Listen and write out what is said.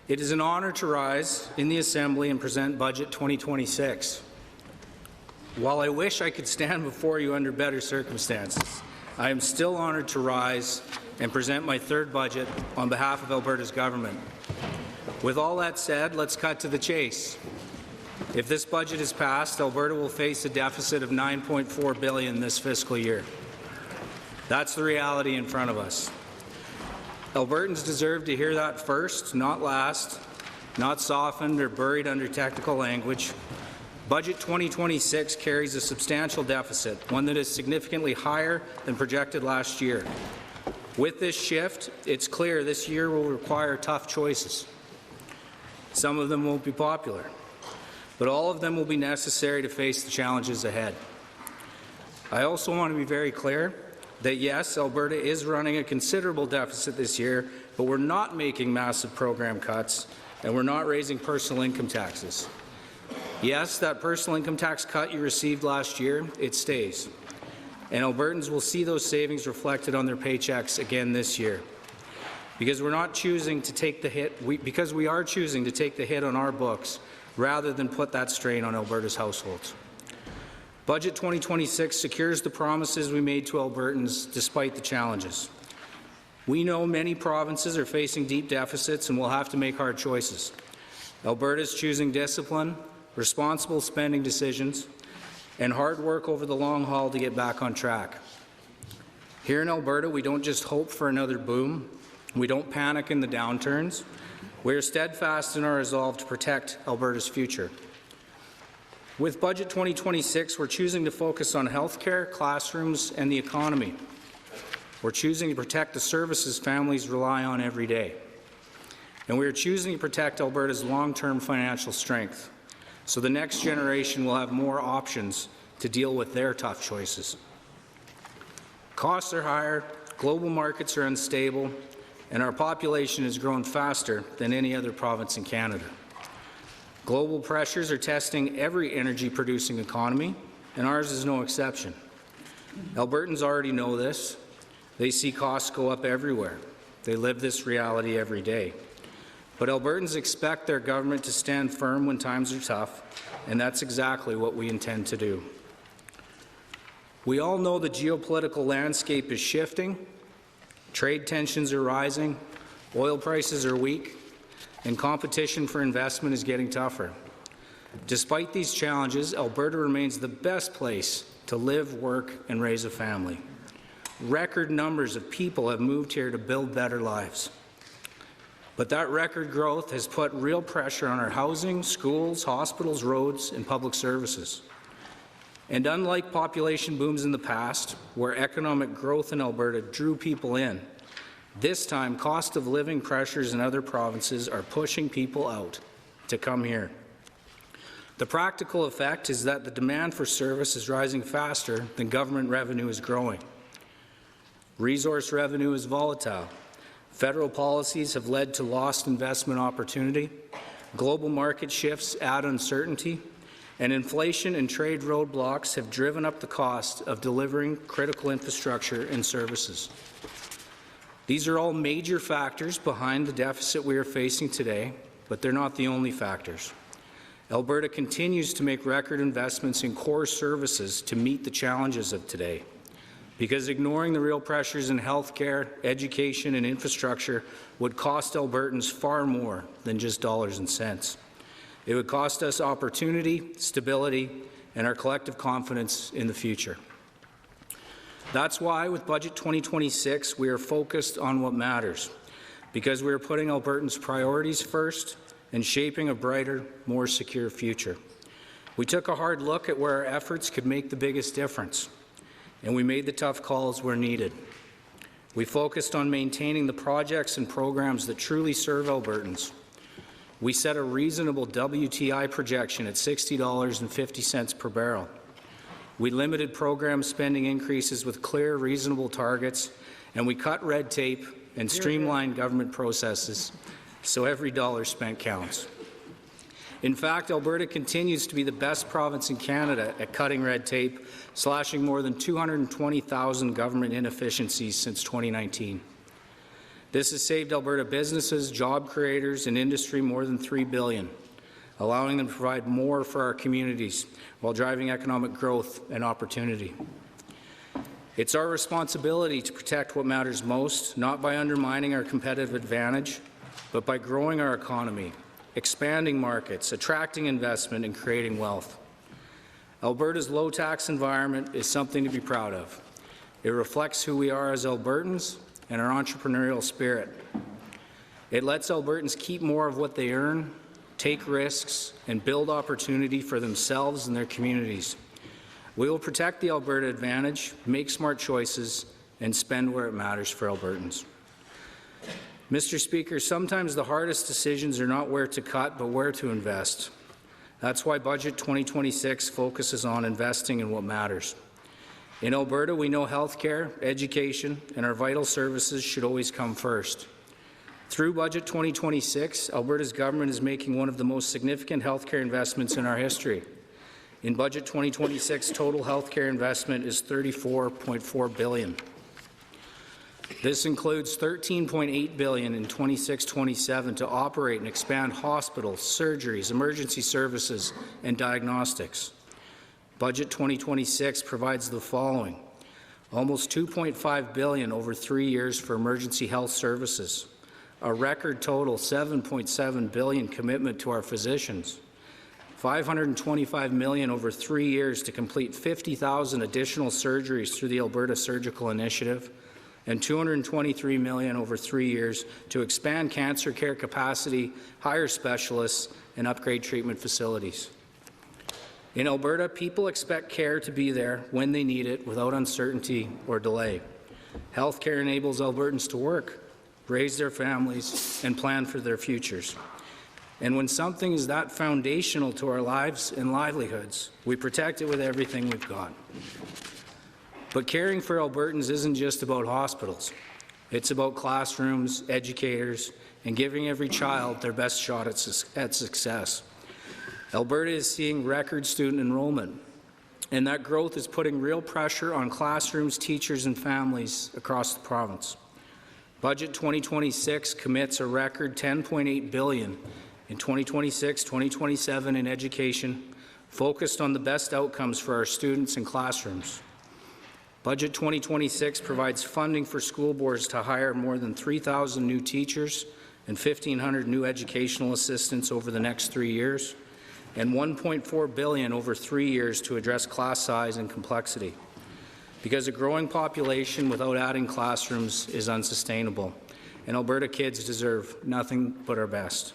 It is an honour to rise in the Assembly and present Budget 2026. While I wish I could stand before you under better circumstances, I am still honoured to rise and present my third budget on behalf of Alberta's government. With all that said, let's cut to the chase. If this budget is passed, Alberta will face a deficit of $9.4 billion this fiscal year. That's the reality in front of us. Albertans deserve to hear that first, not last, not softened or buried under technical language. Budget 2026 carries a substantial deficit, one that is significantly higher than projected last year. With this shift, it's clear this year will require tough choices. Some of them won't be popular, but all of them will be necessary to face the challenges ahead. I also want to be very clear that yes, Alberta is running a considerable deficit this year, but we're not making massive program cuts, and we're not raising personal income taxes. Yes, that personal income tax cut you received last year, it stays, and Albertans will see those savings reflected on their paychecks again this year. Because we're not choosing to take the hit, because we are choosing to take the hit on our books rather than put that strain on Alberta's households. Budget 2026 secures the promises we made to Albertans despite the challenges. We know many provinces are facing deep deficits and will have to make hard choices. Alberta is choosing discipline, responsible spending decisions, and hard work over the long haul to get back on track. Here in Alberta, we don't just hope for another boom. We don't panic in the downturns. We are steadfast in our resolve to protect Alberta's future. With Budget 2026, we're choosing to focus on healthcare, classrooms, and the economy. We're choosing to protect the services families rely on every day. And we are choosing to protect Alberta's long-term financial strength, so the next generation will have more options to deal with their tough choices. Costs are higher, global markets are unstable, and our population has grown faster than any other province in Canada. Global pressures are testing every energy-producing economy, and ours is no exception. Albertans already know this. They see costs go up everywhere. They live this reality every day. But Albertans expect their government to stand firm when times are tough, and that's exactly what we intend to do. We all know the geopolitical landscape is shifting. Trade tensions are rising, oil prices are weak, and competition for investment is getting tougher. Despite these challenges, Alberta remains the best place to live, work, and raise a family. Record numbers of people have moved here to build better lives. But that record growth has put real pressure on our housing, schools, hospitals, roads, and public services. And unlike population booms in the past, where economic growth in Alberta drew people in, this time cost of living pressures in other provinces are pushing people out to come here. The practical effect is that the demand for service is rising faster than government revenue is growing. Resource revenue is volatile. Federal policies have led to lost investment opportunity. Global market shifts add uncertainty. And inflation and trade roadblocks have driven up the cost of delivering critical infrastructure and services. These are all major factors behind the deficit we are facing today, but they're not the only factors. Alberta continues to make record investments in core services to meet the challenges of today, because ignoring the real pressures in healthcare, education, and infrastructure would cost Albertans far more than just dollars and cents. It would cost us opportunity, stability, and our collective confidence in the future. That's why, with Budget 2026, we are focused on what matters, because we are putting Albertans' priorities first and shaping a brighter, more secure future. We took a hard look at where our efforts could make the biggest difference, and we made the tough calls where needed. We focused on maintaining the projects and programs that truly serve Albertans. We set a reasonable WTI projection at $60.50 per barrel. We limited program spending increases with clear, reasonable targets, and we cut red tape and streamlined government processes so every dollar spent counts. In fact, Alberta continues to be the best province in Canada at cutting red tape, slashing more than 220,000 government inefficiencies since 2019. This has saved Alberta businesses, job creators, and industry more than $3 billion, allowing them to provide more for our communities while driving economic growth and opportunity. It's our responsibility to protect what matters most, not by undermining our competitive advantage, but by growing our economy, expanding markets, attracting investment, and creating wealth. Alberta's low-tax environment is something to be proud of. It reflects who we are as Albertans and our entrepreneurial spirit. It lets Albertans keep more of what they earn, take risks, and build opportunity for themselves and their communities. We will protect the Alberta advantage, make smart choices, and spend where it matters for Albertans. Mr. Speaker, sometimes the hardest decisions are not where to cut, but where to invest. That's why Budget 2026 focuses on investing in what matters. In Alberta, we know healthcare, education, and our vital services should always come first. Through Budget 2026, Alberta's government is making one of the most significant healthcare investments in our history. In Budget 2026, total healthcare investment is $34.4 billion. This includes $13.8 billion in 26-27 to operate and expand hospitals, surgeries, emergency services, and diagnostics. Budget 2026 provides the following: almost $2.5 billion over 3 years for emergency health services, a record total $7.7 billion commitment to our physicians, $525 million over 3 years to complete 50,000 additional surgeries through the Alberta Surgical Initiative, and $223 million over 3 years to expand cancer care capacity, hire specialists, and upgrade treatment facilities. In Alberta, people expect care to be there when they need it without uncertainty or delay. Healthcare enables Albertans to work, raise their families, and plan for their futures. And when something is that foundational to our lives and livelihoods, we protect it with everything we've got. But caring for Albertans isn't just about hospitals. It's about classrooms, educators, and giving every child their best shot at success. Alberta is seeing record student enrollment, and that growth is putting real pressure on classrooms, teachers, and families across the province. Budget 2026 commits a record $10.8 billion in 2026-2027 in education, focused on the best outcomes for our students and classrooms. Budget 2026 provides funding for school boards to hire more than 3,000 new teachers and 1,500 new educational assistants over the next 3 years, and $1.4 billion over 3 years to address class size and complexity. Because a growing population without adding classrooms is unsustainable, and Alberta kids deserve nothing but our best.